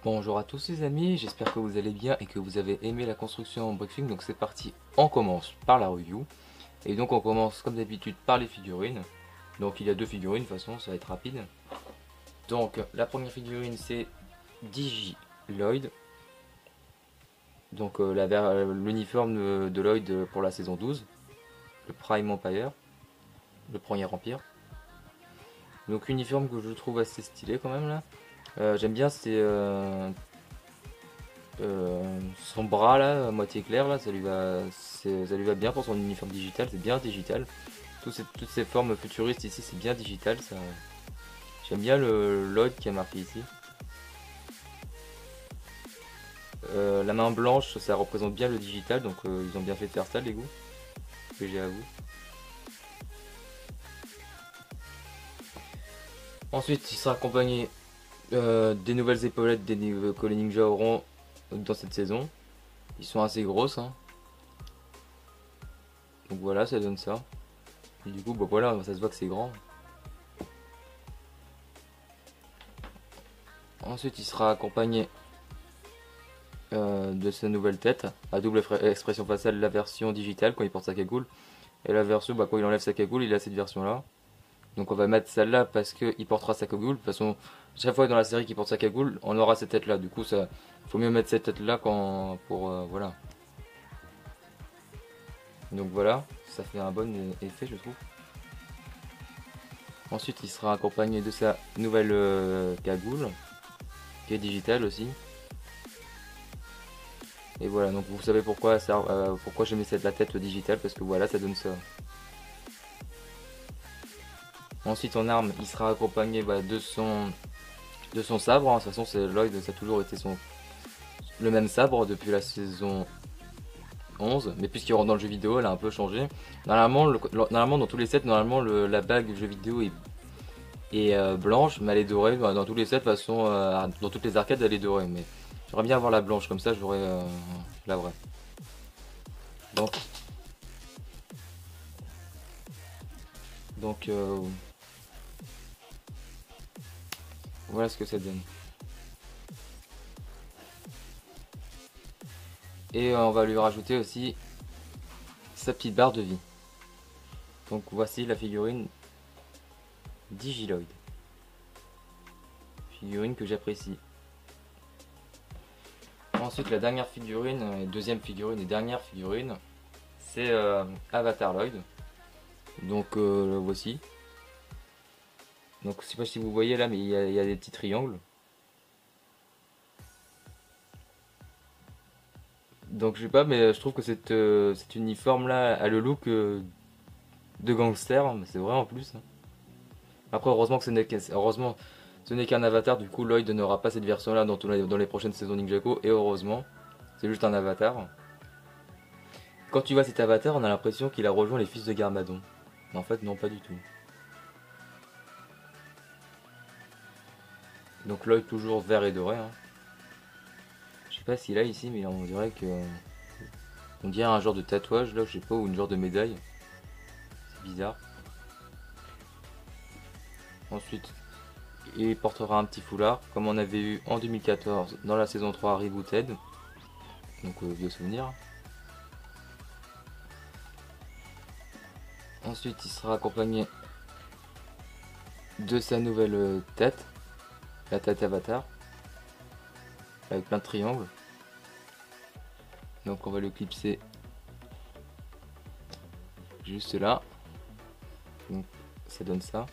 Bonjour à tous les amis, j'espère que vous allez bien et que vous avez aimé la construction en briefing. Donc c'est parti, on commence par la review. Et donc on commence comme d'habitude par les figurines. Donc il y a deux figurines, de toute façon ça va être rapide. Donc la première figurine c'est Digiloid. Donc l'uniforme de Lloyd pour la saison 12. Le Prime Empire. Le premier empire. Donc uniforme que je trouve assez stylé quand même là. J'aime bien son bras là, à moitié clair là, ça lui va bien pour son uniforme digital, c'est bien digital. Toutes ces formes futuristes ici, c'est bien digital. J'aime bien le Lloyd qui est marqué ici. La main blanche, ça représente bien le digital, donc ils ont bien fait de faire ça les goûts. Que j'ai à vous. Ensuite, il sera accompagné des nouvelles épaulettes que les ninjas auront dans cette saison. Ils sont assez grosses, hein. Donc voilà, ça donne ça. Et du coup, bah voilà, ça se voit que c'est grand. Ensuite, il sera accompagné de sa nouvelle tête à double expression faciale, la version digitale quand il porte sa cagoule, et la version quand il enlève sa cagoule, il a cette version là. Donc on va mettre celle-là parce qu'il portera sa cagoule. De toute façon, chaque fois dans la série qu'il porte sa cagoule, on aura cette tête-là. Du coup, ça, faut mieux mettre cette tête-là voilà. Donc voilà, ça fait un bon effet, je trouve. Ensuite, il sera accompagné de sa nouvelle cagoule, qui est digitale aussi. Et voilà, donc vous savez pourquoi j'ai mis la tête digitale, parce que voilà, ça donne ça. Ensuite en arme, il sera accompagné de son sabre. De toute façon, c'est Lloyd, ça a toujours été le même sabre depuis la saison 11. Mais puisqu'il rentre dans le jeu vidéo, elle a un peu changé. Normalement dans tous les sets, la bague jeu vidéo est blanche, mais elle est dorée. Dans tous les sets, de toute façon, dans toutes les arcades, elle est dorée. Mais j'aimerais bien avoir la blanche, comme ça j'aurais la vraie. Donc voilà ce que ça donne. Et on va lui rajouter aussi sa petite barre de vie. Donc voici la figurine Digiloid. Figurine que j'apprécie. Ensuite la dernière figurine, deuxième figurine et dernière figurine, c'est Avatar Lloyd. Donc voici. Donc je sais pas si vous voyez là, mais il y a des petits triangles. Donc je sais pas, mais je trouve que cet uniforme là a le look de gangster, mais c'est vrai en plus. Après heureusement ce n'est qu'un avatar, du coup Lloyd n'aura pas cette version là dans les prochaines saisons Ninjago, et heureusement, c'est juste un avatar. Quand tu vois cet avatar, on a l'impression qu'il a rejoint les fils de Garmadon. Mais en fait non, pas du tout. Donc Lloyd toujours vert et doré, hein. Je sais pas s'il a ici, mais on dirait un genre de tatouage là, je sais pas, ou une genre de médaille. C'est bizarre. Ensuite, il portera un petit foulard, comme on avait eu en 2014 dans la saison 3 Rebooted. Donc vieux souvenir. Ensuite, il sera accompagné de sa nouvelle tête, la tête Avatar, avec plein de triangles. Donc on va le clipser juste là. Donc ça donne ça.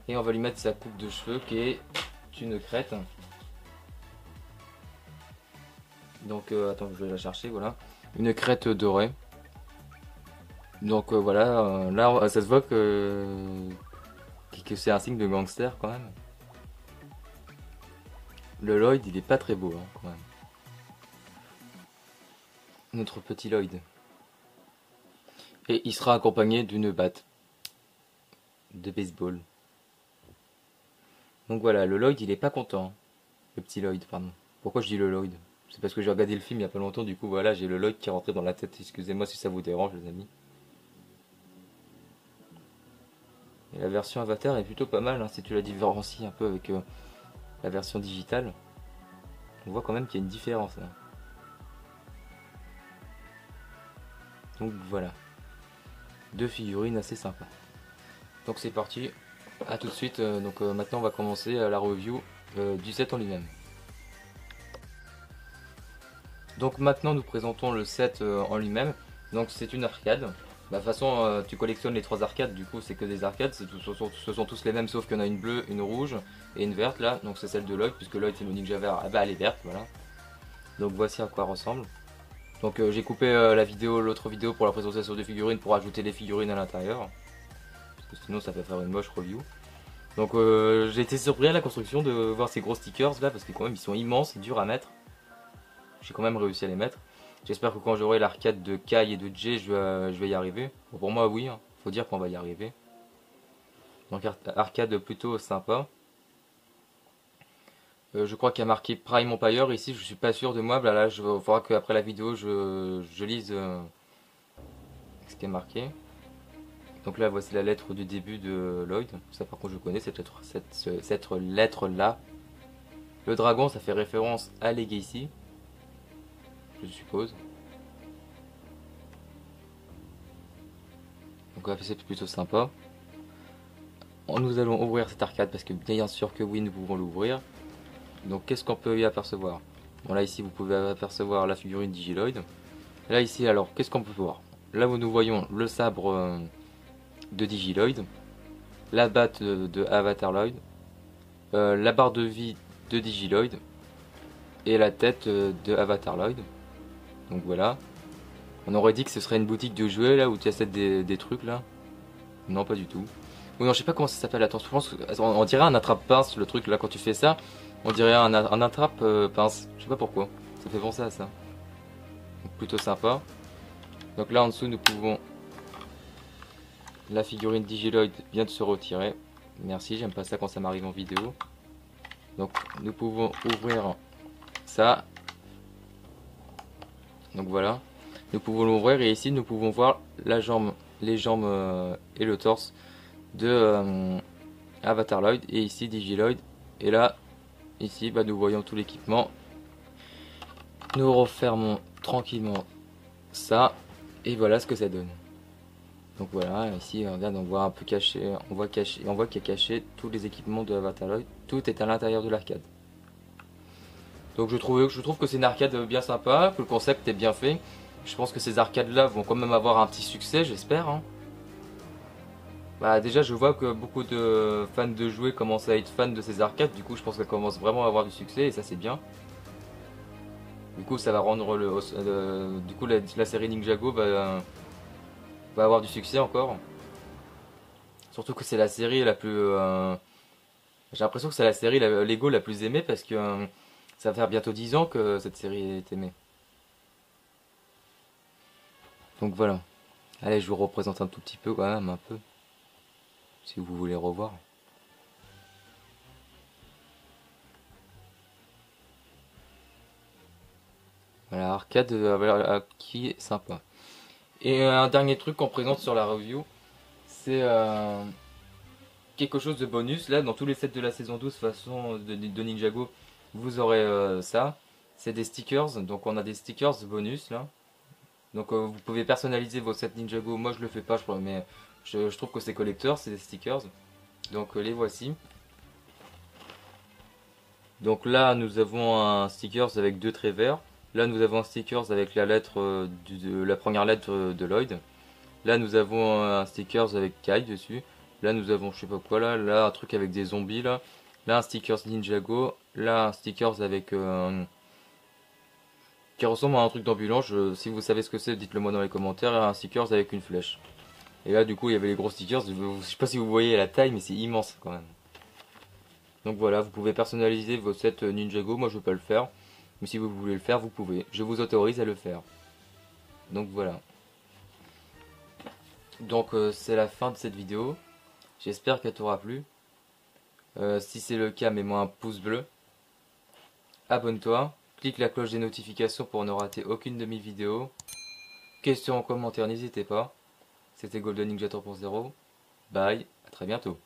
Et on va lui mettre sa coupe de cheveux qui est une crête. Donc attends, je vais la chercher, voilà. Une crête dorée. Donc voilà, là ça se voit que c'est un signe de gangster quand même. le Lloyd il est pas très beau hein, quand même. Notre petit Lloyd. Et il sera accompagné d'une batte de baseball. Donc voilà, le Lloyd il est pas content. Le petit Lloyd, pardon. Pourquoi je dis le Lloyd? C'est parce que j'ai regardé le film il y a pas longtemps, du coup voilà, j'ai le Lloyd qui est rentré dans la tête. Excusez-moi si ça vous dérange les amis. Et la version Avatar est plutôt pas mal, hein, si tu la différencies un peu avec la version digitale. On voit quand même qu'il y a une différence là. Donc voilà. Deux figurines assez sympas. Donc c'est parti. A tout de suite. Donc maintenant on va commencer la review du set en lui-même. Donc maintenant nous présentons le set en lui-même. Donc c'est une arcade. Bah, de toute façon tu collectionnes les trois arcades, du coup c'est que des arcades, ce sont tous les mêmes sauf qu'il y en a une bleue, une rouge et une verte là. Donc c'est celle de Lloyd puisque Lloyd c'est le Ninja vert, ah bah elle est verte voilà. Donc voici à quoi ressemble. Donc j'ai coupé l'autre vidéo pour la présentation des figurines pour ajouter les figurines à l'intérieur. Parce que sinon ça fait faire une moche review. Donc j'ai été surpris à la construction de voir ces gros stickers là parce que quand même ils sont immenses et durs à mettre. J'ai quand même réussi à les mettre. J'espère que quand j'aurai l'arcade de Kai et de Jay je vais y arriver. Bon, pour moi oui, hein. Faut dire qu'on va y arriver. Donc arcade plutôt sympa. Je crois qu'il y a marqué Prime Empire ici, je suis pas sûr de moi. Là, il faudra qu'après la vidéo je lise ce qui est marqué. Donc là voici la lettre du début de Lloyd. Ça par contre je connais cette lettre là. Le dragon ça fait référence à Legacy, je suppose. Donc c'est plutôt sympa. Nous allons ouvrir cette arcade parce que bien sûr que oui nous pouvons l'ouvrir. Donc qu'est-ce qu'on peut y apercevoir? Bon là ici vous pouvez apercevoir la figurine Digiloid. Là ici alors qu'est-ce qu'on peut voir? Là où nous voyons le sabre de Digiloid, la batte de Avatar Lloyd, la barre de vie de Digiloid et la tête de Avatar Lloyd. Donc voilà. On aurait dit que ce serait une boutique de jouets là où tu achètes des trucs là. Non pas du tout. Ou non je sais pas comment ça s'appelle. Attends, je pense on dirait un attrape-pince le truc là quand tu fais ça. On dirait un attrape-pince. Je sais pas pourquoi. Ça fait penser à ça. Donc, plutôt sympa. Donc là en dessous nous pouvons... La figurine Digiloid vient de se retirer. Merci, j'aime pas ça quand ça m'arrive en vidéo. Donc nous pouvons ouvrir ça. Donc voilà. Nous pouvons l'ouvrir et ici nous pouvons voir la jambe, les jambes et le torse de Avatar Lloyd. Et ici Digiloid. Et là, ici bah, nous voyons tout l'équipement. Nous refermons tranquillement ça. Et voilà ce que ça donne. Donc voilà, ici regarde, on voit un peu caché, on voit qu'il y a caché tous les équipements de Avatar Lloyd. Tout est à l'intérieur de l'arcade. Donc je trouve que c'est une arcade bien sympa, que le concept est bien fait. Je pense que ces arcades là vont quand même avoir un petit succès, j'espère. Hein. Bah déjà je vois que beaucoup de fans de jouets commencent à être fans de ces arcades, du coup je pense qu'elles commencent vraiment à avoir du succès et ça c'est bien. Du coup ça va rendre du coup la série Ninjago va avoir du succès encore. Surtout que c'est la série la plus... j'ai l'impression que c'est la série Lego la plus aimée parce que ça va faire bientôt 10 ans que cette série est aimée. Donc voilà. Allez, je vous représente un tout petit peu quand même, un peu. Si vous voulez revoir. Voilà, arcade qui est sympa. Et un dernier truc qu'on présente sur la review, c'est quelque chose de bonus. Là, dans tous les sets de la saison 12 façon de Ninjago, vous aurez ça. C'est des stickers, donc on a des stickers bonus là. Donc vous pouvez personnaliser vos sets Ninjago. Moi je le fais pas, mais je trouve que c'est collector, c'est des stickers. Donc les voici. Donc là nous avons un stickers avec deux traits verts. Là nous avons un stickers avec la lettre la première lettre de Lloyd. Là nous avons un stickers avec Kai dessus. Là nous avons je sais pas quoi là un truc avec des zombies là. Là un stickers Ninjago. Là un stickers avec qui ressemble à un truc d'ambulance. Si vous savez ce que c'est, dites-le moi dans les commentaires. Et un stickers avec une flèche. Et là du coup il y avait les gros stickers. Je sais pas si vous voyez la taille mais c'est immense quand même. Donc voilà, vous pouvez personnaliser vos sets Ninjago, moi je ne veux pas le faire. Mais si vous voulez le faire, vous pouvez. Je vous autorise à le faire. Donc voilà. Donc c'est la fin de cette vidéo. J'espère qu'elle t'aura plu. Si c'est le cas, mets-moi un pouce bleu. Abonne-toi. Clique la cloche des notifications pour ne rater aucune de mes vidéos. Questions en commentaire, n'hésitez pas. C'était Golden Ninja 3.0. Bye, à très bientôt.